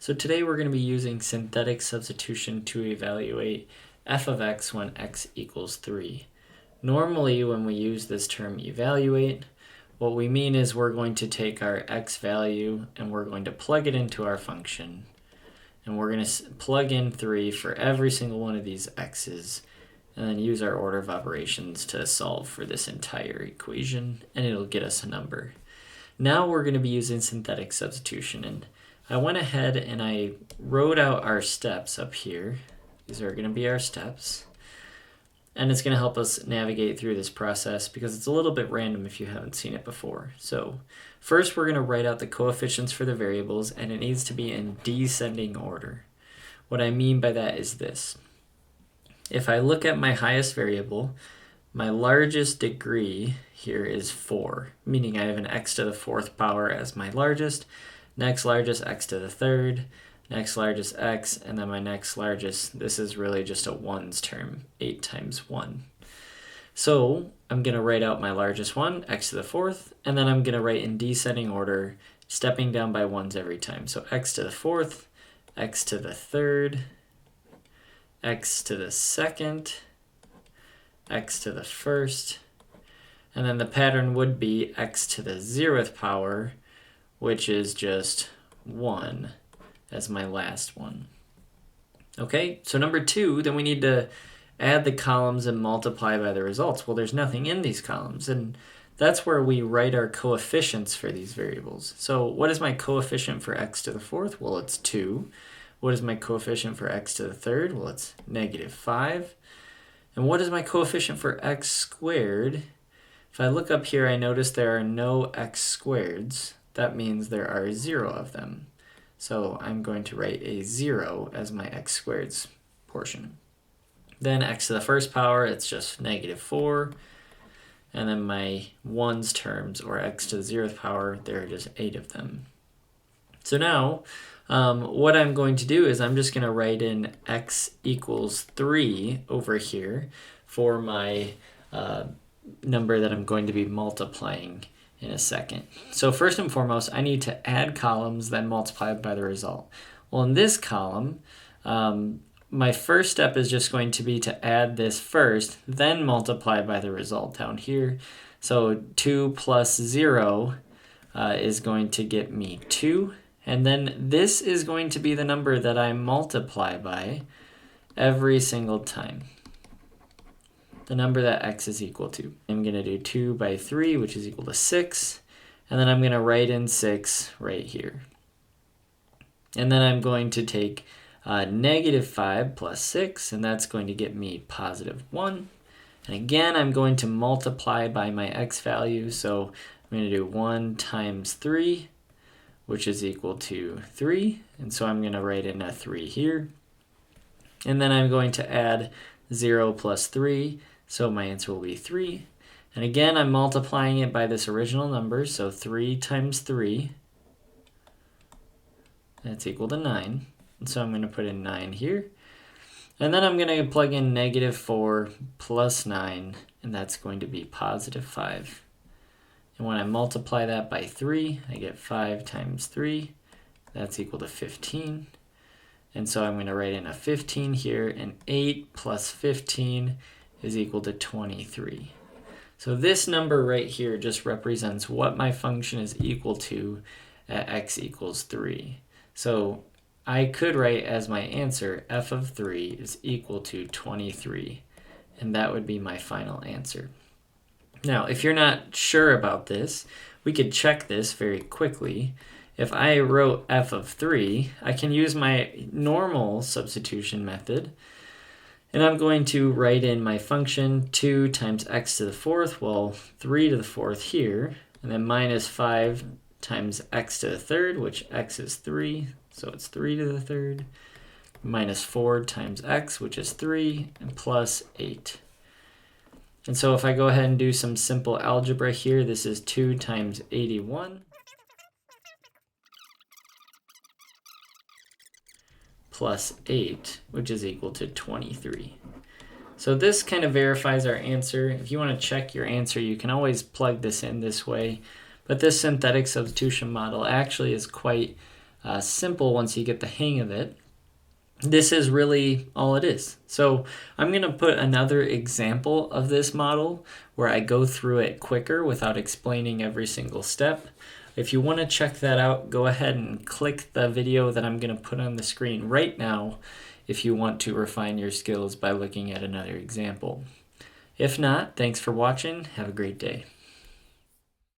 So today we're going to be using synthetic substitution to evaluate f of x when x equals 3. Normally when we use this term evaluate, what we mean is we're going to take our x value and we're going to plug it into our function. And we're going to plug in 3 for every single one of these x's and then use our order of operations to solve for this entire equation, and it'll get us a number. Now we're going to be using synthetic substitution, and I went ahead and I wrote out our steps up here. These are going to be our steps. And it's going to help us navigate through this process because it's a little bit random if you haven't seen it before. So first we're going to write out the coefficients for the variables, and it needs to be in descending order. What I mean by that is this. If I look at my highest variable, my largest degree here is 4, meaning I have an x to the 4th power as my largest, next largest x to the 3rd, next largest x, and then my next largest, this is really just a ones term, 8 times 1. So I'm going to write out my largest one, x to the 4th, and then I'm going to write in descending order, stepping down by ones every time. So x to the 4th, x to the 3rd, x to the 2nd, x to the 1st, and then the pattern would be x to the 0th power, which is just 1 as my last one. Okay, so number 2, then we need to add the columns and multiply by the results. Well, there's nothing in these columns, and that's where we write our coefficients for these variables. So what is my coefficient for x to the 4th? Well, it's 2. What is my coefficient for x to the 3rd? Well, it's -5. And what is my coefficient for x squared? If I look up here, I notice there are no x squareds. That means there are 0 of them. So I'm going to write a 0 as my x squareds portion. Then x to the 1st power, it's just -4. And then my ones terms, or x to the 0th power, there are just 8 of them. So now, what I'm going to do is I'm just going to write in x equals 3 over here for my number that I'm going to be multiplying in a second. So first and foremost, I need to add columns, then multiply by the result. Well, in this column, my first step is just going to be to add this first, then multiply by the result down here. So 2 plus 0 is going to get me 2. And then this is going to be the number that I multiply by every single time. The number that x is equal to. I'm going to do 2 by 3, which is equal to 6. And then I'm going to write in 6 right here. And then I'm going to take -5 plus 6, and that's going to get me +1. And again, I'm going to multiply by my x value. So I'm going to do 1 times 3, which is equal to 3. And so I'm going to write in a 3 here. And then I'm going to add 0 plus 3. So my answer will be 3. And again, I'm multiplying it by this original number. So 3 times 3, that's equal to 9. And so I'm going to put in 9 here. And then I'm going to plug in -4 plus 9, and that's going to be +5. And when I multiply that by 3, I get 5 times 3. That's equal to 15. And so I'm going to write in a 15 here, and 8 plus 15 is equal to 23. So this number right here just represents what my function is equal to at x equals 3. So I could write as my answer f of 3 is equal to 23, and that would be my final answer. Now, if you're not sure about this, we could check this very quickly. If I wrote f of 3, I can use my normal substitution method, and I'm going to write in my function 2 times x to the 4th, well, 3 to the 4th here, and then -5 times x to the 3rd, which x is 3, so it's 3 to the 3rd, -4 times x, which is 3, and plus 8. And so if I go ahead and do some simple algebra here, this is 2 times 81 plus 8, which is equal to 23. So this kind of verifies our answer. If you want to check your answer, you can always plug this in this way. But this synthetic substitution model actually is quite simple once you get the hang of it. This is really all it is. So I'm going to put another example of this model where I go through it quicker without explaining every single step. If you want to check that out, go ahead and click the video that I'm going to put on the screen right now if you want to refine your skills by looking at another example. If not, thanks for watching. Have a great day.